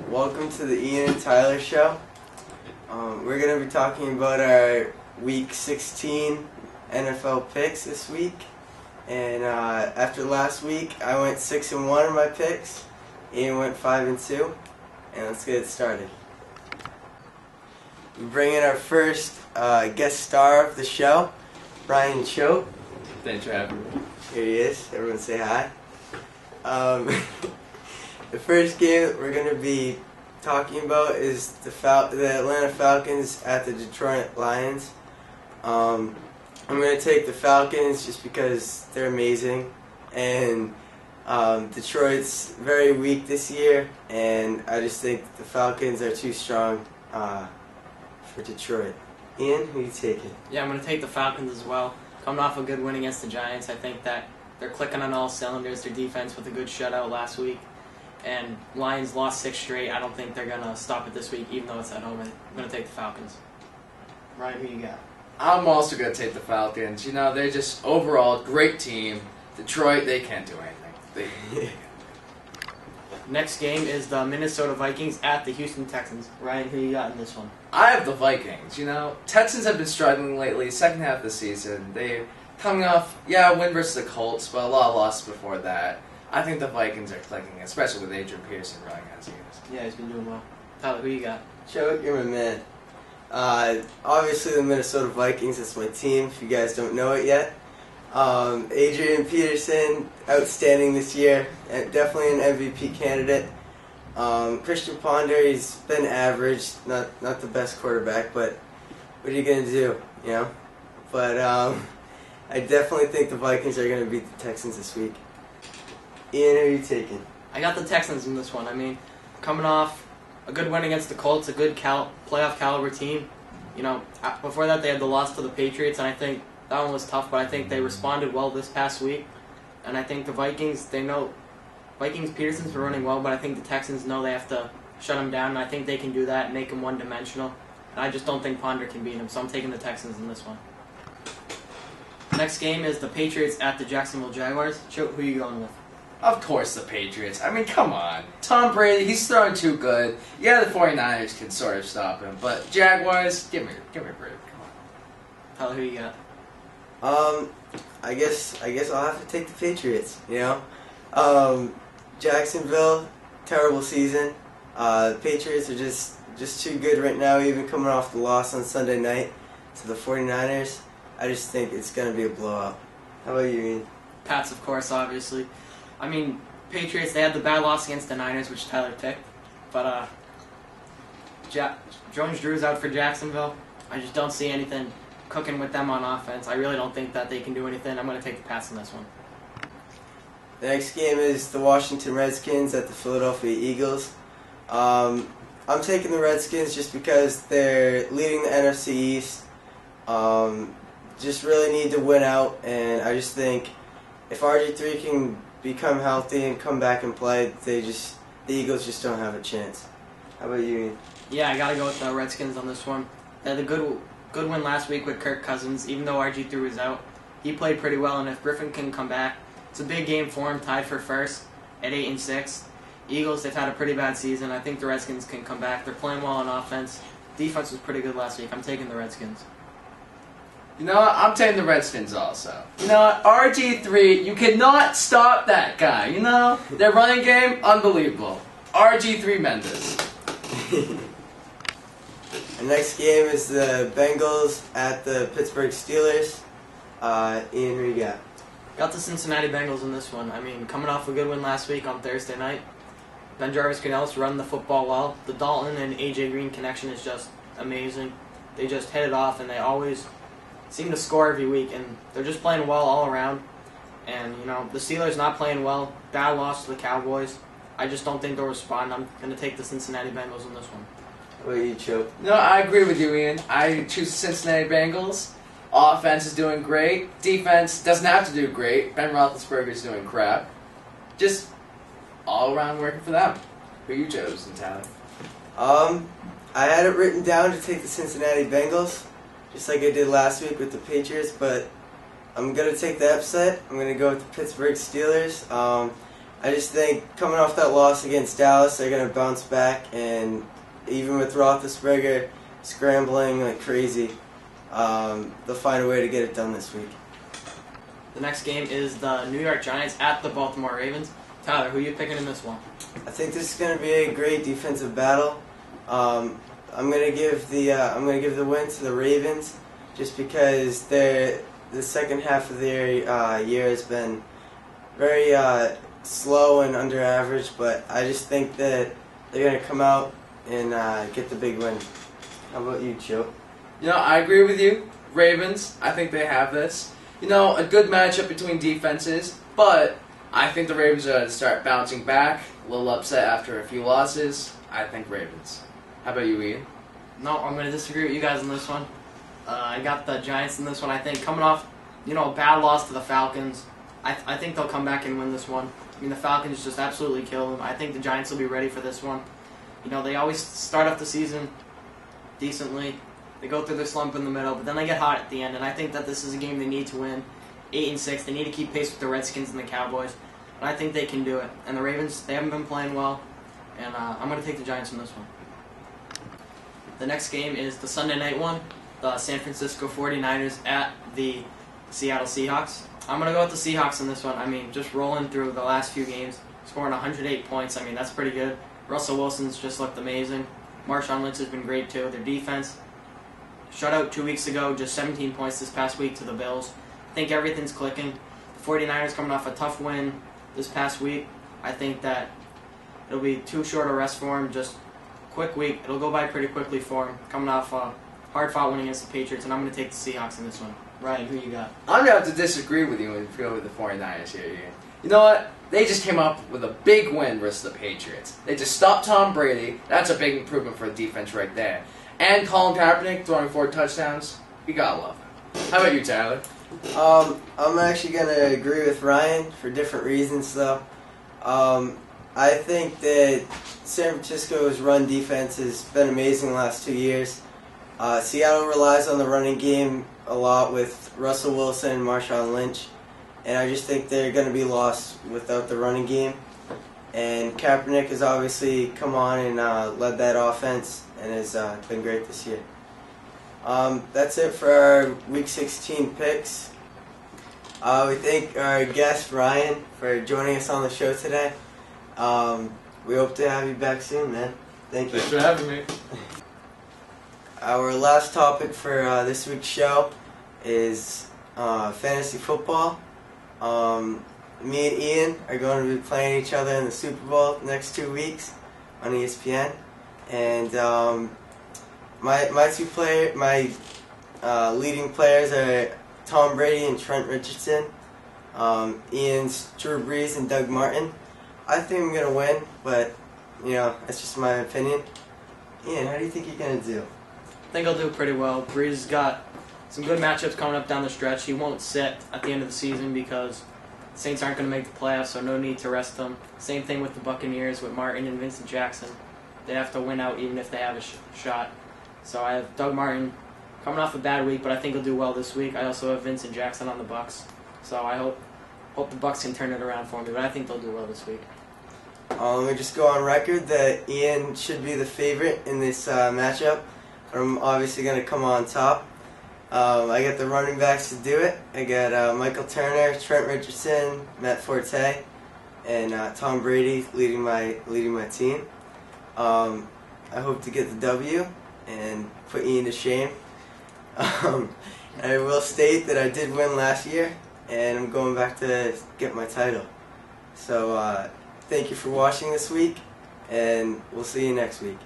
Welcome to the Ian and Tyler Show. We're going to be talking about our Week 16 NFL picks this week. And after last week, I went 6-1 in my picks. Ian went 5-2. And let's get it started. We bring in our first guest star of the show, Ryan Chaote. Thanks for having me. Here he is. Everyone say hi. The first game that we're going to be talking about is the Atlanta Falcons at the Detroit Lions. I'm going to take the Falcons just because they're amazing, and Detroit's very weak this year, and I just think the Falcons are too strong for Detroit. Ian, who are you taking? Yeah, I'm going to take the Falcons as well. Coming off a good win against the Giants, I think that they're clicking on all cylinders. Their defense with a good shutout last week. And Lions lost 6 straight. I don't think they're going to stop it this week, even though it's at home. I'm going to take the Falcons. Ryan, who you got? I'm also going to take the Falcons. You know, they're just overall great team. Detroit, they can't do anything. Next game is the Minnesota Vikings at the Houston Texans. Ryan, who you got in this one? I have the Vikings. You know, Texans have been struggling lately. Second half of the season, they're coming off, a win versus the Colts, but a lot of losses before that. I think the Vikings are clicking, especially with Adrian Peterson running as he is. Yeah, he's been doing well. Tyler, who you got? Choate, you're my man. Obviously the Minnesota Vikings, that's my team, if you guys don't know it yet. Adrian Peterson, outstanding this year, and definitely an MVP candidate. Christian Ponder, he's been average, not the best quarterback, but what are you going to do, you know? But I definitely think the Vikings are going to beat the Texans this week. Ian, who are you taking? I got the Texans in this one. I mean, coming off a good win against the Colts, a good playoff caliber team. You know, before that they had the loss to the Patriots, and I think that one was tough, but I think they responded well this past week. And I think the Vikings, Peterson's been running well, but I think the Texans know they have to shut him down, and I think they can do that and make him one-dimensional. And I just don't think Ponder can beat him, so I'm taking the Texans in this one. Next game is the Patriots at the Jacksonville Jaguars. Who are you going with? Of course the Patriots. I mean, come on. Tom Brady, he's throwing too good. Yeah, the 49ers can sort of stop him, but Jaguars, give me a break. Come on. Tyler, who you got? I guess I'll have to take the Patriots, you know? Jacksonville, terrible season. The Patriots are just too good right now, even coming off the loss on Sunday night to the 49ers. I just think it's going to be a blowout. How about you, Ian? Pats, of course, obviously. I mean, Patriots, they had the bad loss against the Niners, which Tyler picked. But Jones-Drew's out for Jacksonville. I just don't see anything cooking with them on offense. I really don't think that they can do anything. I'm going to take the Pats in this one. The next game is the Washington Redskins at the Philadelphia Eagles. I'm taking the Redskins just because they're leading the NFC East. Just really need to win out, and I just think if RG3 can become healthy and come back and play, the Eagles just don't have a chance. How about you, Ian? Yeah, I got to go with the Redskins on this one. They had a good win last week with Kirk Cousins, even though RG3 was out. He played pretty well, and if Griffin can come back, it's a big game for him, tied for first at 8-6. Eagles, they've had a pretty bad season. I think the Redskins can come back. They're playing well on offense. Defense was pretty good last week. I'm taking the Redskins. You know what? I'm taking the Redskins also. You know what? RG3, you cannot stop that guy. You know? Their running game, unbelievable. RG3 Mendes. The next game is the Bengals at the Pittsburgh Steelers. Ian, who you got? Got the Cincinnati Bengals in this one. I mean, coming off a good win last week on Thursday night. Ben Jarvis-Canellis run the football well. The Dalton and A.J. Green connection is just amazing. They just hit it off, and they always seem to score every week, and they're just playing well all around. And, you know, the Steelers not playing well. Bad loss to the Cowboys. I just don't think they'll respond. I'm going to take the Cincinnati Bengals in this one. What about you, Choate? No, I agree with you, Ian. I choose the Cincinnati Bengals. Offense is doing great. Defense doesn't have to do great. Ben Roethlisberger is doing crap. Just all around working for them. Who you chose, Tyler? I had it written down to take the Cincinnati Bengals, just like I did last week with the Patriots, but I'm going to take the upset. I'm going to go with the Pittsburgh Steelers. I just think coming off that loss against Dallas, they're going to bounce back, and even with Roethlisberger scrambling like crazy, they'll find a way to get it done this week. The next game is the New York Giants at the Baltimore Ravens. Tyler, who are you picking in this one? I think this is going to be a great defensive battle. I'm going to give the win to the Ravens, just because the second half of their year has been very slow and under average, but I just think that they're going to come out and get the big win. How about you, Joe? I agree with you. Ravens, I think they have this. A good matchup between defenses, but I think the Ravens are going to start bouncing back. A little upset after a few losses. I think Ravens. How about you, Ian? No, I'm going to disagree with you guys on this one. I got the Giants in this one. I think coming off, a bad loss to the Falcons, I think they'll come back and win this one. The Falcons just absolutely killed them. I think the Giants will be ready for this one. They always start off the season decently. They go through the slump in the middle, but then they get hot at the end, and I think that this is a game they need to win. 8-6, they need to keep pace with the Redskins and the Cowboys, but I think they can do it. And the Ravens, they haven't been playing well, and I'm going to take the Giants in this one. The next game is the Sunday night one, the San Francisco 49ers at the Seattle Seahawks. I'm going to go with the Seahawks in this one. Just rolling through the last few games, scoring 108 points. That's pretty good. Russell Wilson's just looked amazing. Marshawn Lynch has been great too. Their defense, shutout 2 weeks ago, just 17 points this past week to the Bills. I think everything's clicking. The 49ers coming off a tough win this past week. I think that it'll be too short a rest for him. Just quick week. It'll go by pretty quickly for him. Coming off a hard-fought win against the Patriots, and I'm going to take the Seahawks in this one. Ryan, who you got? I'm going to have to disagree with you and go with the 49ers here, Ian. You know what? They just came up with a big win versus the Patriots. They just stopped Tom Brady. That's a big improvement for the defense right there. And Colin Kaepernick throwing 4 touchdowns. You gotta love him. How about you, Tyler? I'm actually going to agree with Ryan for different reasons, though. I think that San Francisco's run defense has been amazing the last 2 years. Seattle relies on the running game a lot with Russell Wilson and Marshawn Lynch, and I just think they're going to be lost without the running game. And Kaepernick has obviously come on and led that offense and has been great this year. That's it for our Week 16 picks. We thank our guest, Ryan, for joining us on the show today. We hope to have you back soon, man. Thank you. Thanks for having me. Our last topic for this week's show is fantasy football. Me and Ian are going to be playing each other in the Super Bowl next 2 weeks on ESPN. And my leading players are Tom Brady and Trent Richardson. Ian's Drew Brees and Doug Martin. I think I'm going to win, but, that's just my opinion. Ian, how do you think you're going to do? I think I'll do pretty well. Brees has got some good matchups coming up down the stretch. He won't sit at the end of the season because the Saints aren't going to make the playoffs, so no need to rest them. Same thing with the Buccaneers with Martin and Vincent Jackson. They have to win out even if they have a shot. So I have Doug Martin coming off a bad week, but I think he'll do well this week. I also have Vincent Jackson on the Bucs, so I hope the Bucs can turn it around for me, but I think they'll do well this week. Let me just go on record that Ian should be the favorite in this matchup. I'm obviously going to come on top. I got the running backs to do it. I got Michael Turner, Trent Richardson, Matt Forte, and Tom Brady leading my team. I hope to get the W and put Ian to shame. I will state that I did win last year, and I'm going back to get my title. So thank you for watching this week, and we'll see you next week.